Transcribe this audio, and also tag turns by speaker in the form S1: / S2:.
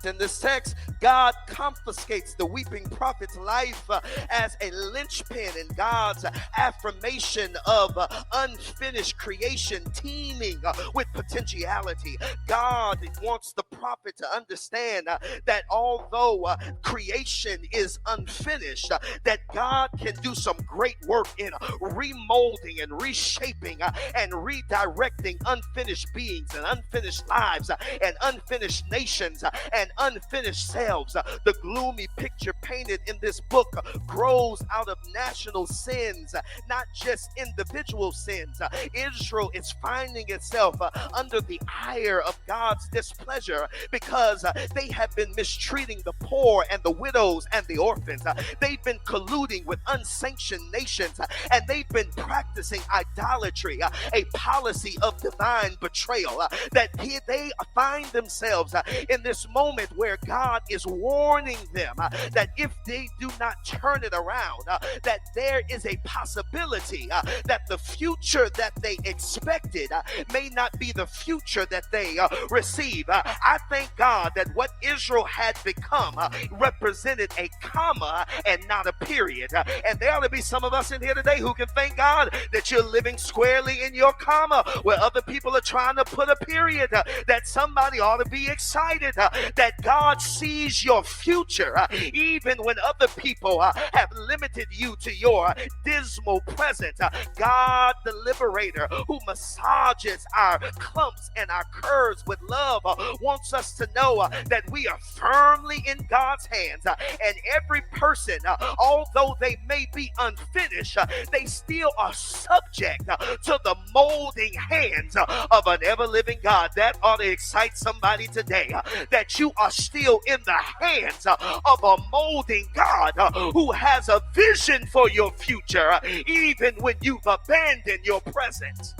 S1: But in this text, God confiscates the weeping prophet's life as a linchpin in God's affirmation of unfinished creation teeming with potentiality. God wants the prophet to understand that although creation is unfinished, that God can do some great work in remolding and reshaping and redirecting unfinished beings and unfinished lives and unfinished nations and unfinished selves. The gloomy picture painted in this book grows out of national sins, not just individual sins. Israel is finding itself under the ire of God's displeasure because they have been mistreating the poor and the widows and the orphans. They've been colluding with unsanctioned nations, and they've been practicing idolatry, a policy of divine betrayal. That they find themselves in this moment where God is warning them that if they do not turn it around, that there is a possibility that the future that they expected may not be the future that they receive. I thank God that what Israel had become represented a comma and not a period. And there ought to be some of us in here today who can thank God that you're living squarely in your comma where other people are trying to put a period. That somebody ought to be excited that God sees your future even when other people have limited you to your dismal present. God, the liberator, who massages our clumps and our curves with love, wants us to know that we are firmly in God's hands. And every person, although they may be unfinished, they still are subject to the molding hands of an ever-living God. That ought to excite somebody today, that you are still in the hands of a molding God who has a vision for your future, even when you've abandoned your present.